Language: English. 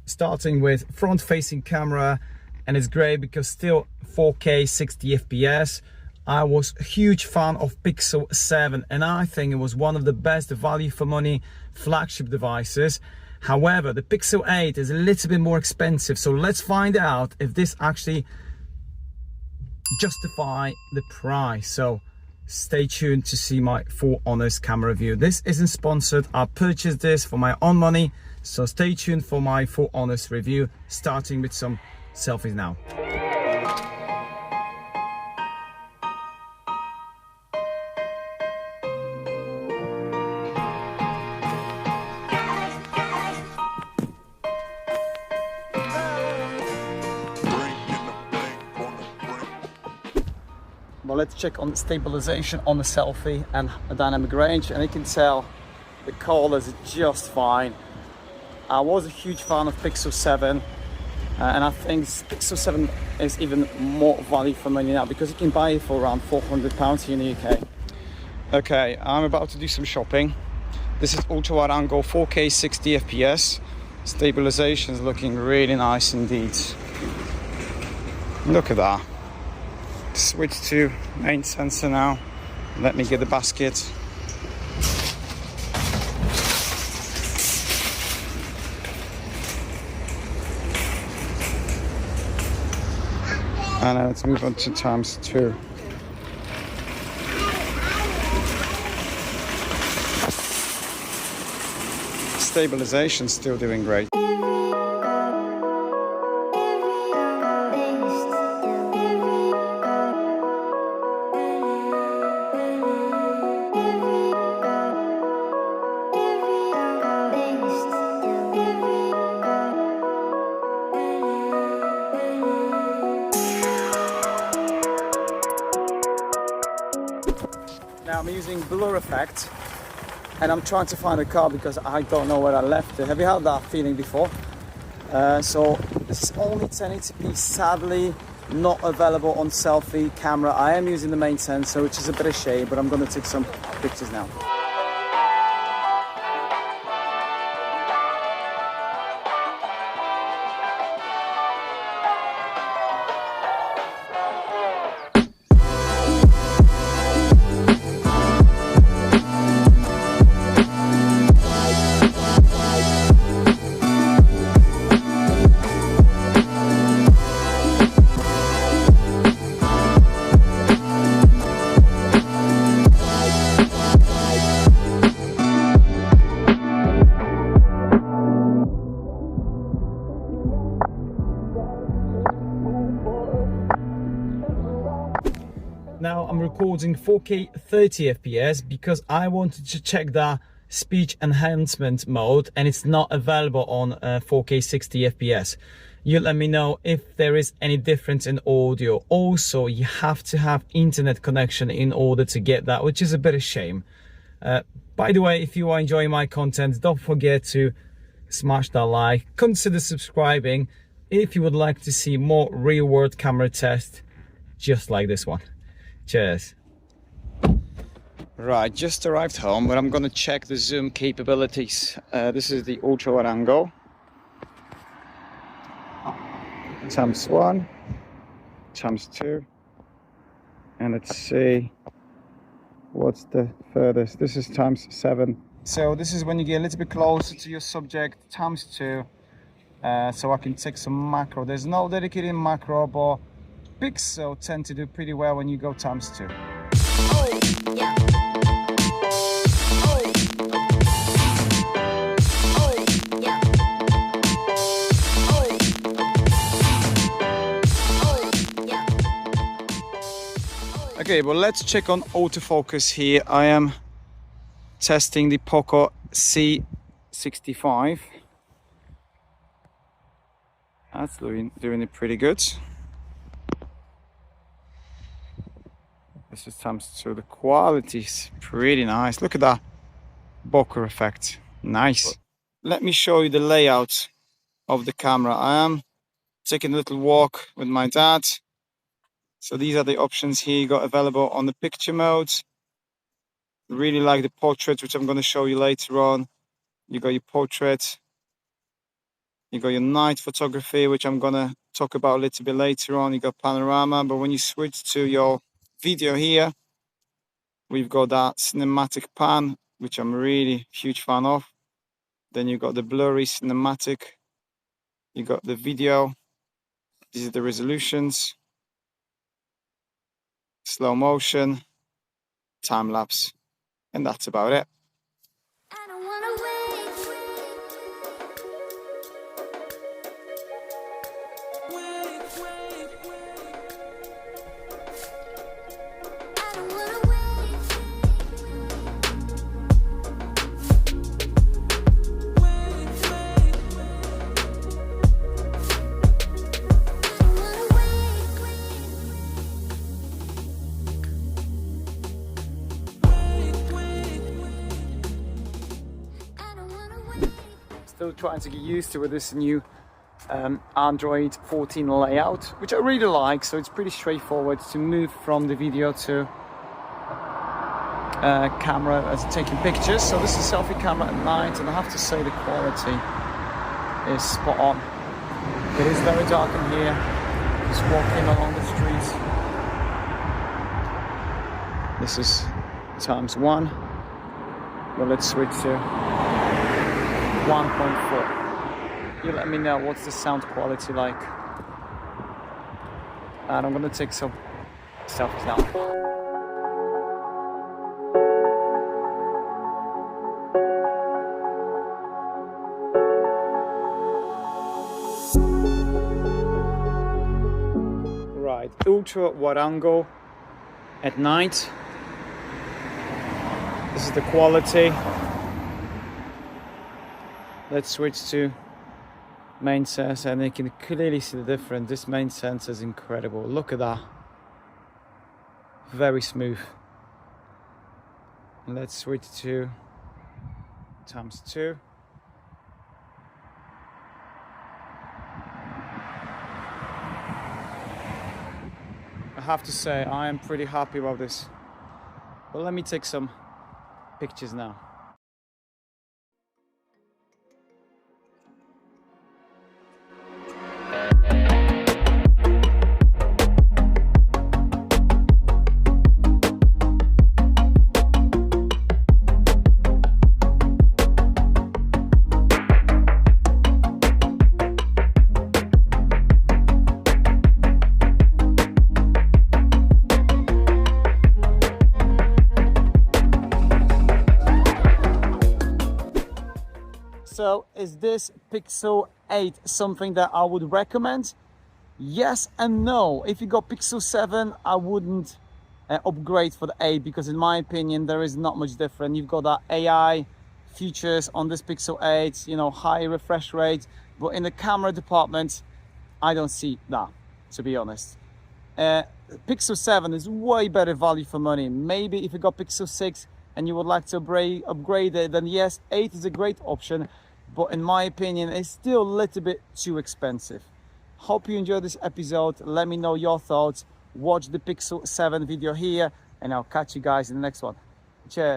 starting with front-facing camera, and it's great because still 4K 60 FPS. I was a huge fan of Pixel 7 and I think it was one of the best value for money flagship devices. However, the Pixel 8 is a little bit more expensive, so let's find out if this actually justify the price. So stay tuned to see my full honest camera review. This isn't sponsored, I purchased this for my own money, so stay tuned for my full honest review, starting with some selfies now. Well, let's check on the stabilization on the selfie and a dynamic range, and you can tell the colors are just fine. I was a huge fan of Pixel 7 and I think Pixel 7 is even more value for money now because you can buy it for around £400 here in the UK. Okay, I'm about to do some shopping. This is ultra wide angle 4K 60 FPS. Stabilization is looking really nice indeed. Look at that. Switch to main sensor now. Let me get the basket. And let's move on to ×2. Stabilization still doing great. Now I'm using blur effect and I'm trying to find a car because I don't know where I left it. Have you had that feeling before? So this is only 1080p, sadly not available on selfie camera. I am using the main sensor, which is a bit of a shame, but I'm going to take some pictures now. Now I'm recording 4K 30 FPS because I wanted to check the speech enhancement mode and it's not available on 4K 60 FPS. You let me know if there is any difference in audio. Also, you have to have internet connection in order to get that, which is a bit of a shame. By the way, if you are enjoying my content, don't forget to smash that like, consider subscribing if you would like to see more real world camera tests just like this one. Cheers. Right, just arrived home, but I'm gonna check the zoom capabilities. This is the ultra wide angle. ×1, ×2, and let's see what's the furthest. This is ×7. So this is when you get a little bit closer to your subject, ×2. So I can take some macro. There's no dedicated macro, but Pixel tend to do pretty well when you go ×2. Oh, yeah. Oh. Oh, yeah. Oh. Oh, yeah. Okay, well let's check on autofocus here. I am testing the Poco C65. That's doing it pretty good. This is ×2. The quality is pretty nice. Look at that bokeh effect. Nice. Let me show you the layout of the camera. I am taking a little walk with my dad. So these are the options here you got available on the picture mode. Really like the portrait, which I'm going to show you later on. You got your portrait. You got your night photography, which I'm gonna talk about a little bit later on. You got panorama, but when you switch to your video here, we've got that cinematic pan, which I'm really huge fan of. Then you got the blurry cinematic. You got the video. These are the resolutions, slow motion, time lapse, and that's about it. I don't wanna wait. I don't wanna Still trying to get used to with this new Android 14 layout, which I really like. So it's pretty straightforward to move from the video to camera as taking pictures. So this is selfie camera at night, and I have to say the quality is spot on. It is very dark in here. Just walking along the streets. This is ×1. Well, let's switch to 1.4. You let me know what's the sound quality like. And I'm gonna take some selfies now. Right, ultra wide angle at night. This is the quality. Let's switch to main sensor, and you can clearly see the difference. This main sensor is incredible. Look at that. Very smooth. Let's switch to ×2. I have to say, I am pretty happy about this. But let me take some pictures now. So is this Pixel 8 something that I would recommend? Yes and no. If you got Pixel 7, I wouldn't upgrade for the 8, because in my opinion there is not much different. You've got that AI features on this Pixel 8, you know, high refresh rate, but in the camera department I don't see that, to be honest. Pixel 7 is way better value for money. Maybe if you got Pixel 6 and you would like to upgrade it, then yes, 8 is a great option, but in my opinion it's still a little bit too expensive. Hope you enjoyed this episode. Let me know your thoughts. Watch the Pixel 7 video here, and I'll catch you guys in the next one. Cheers.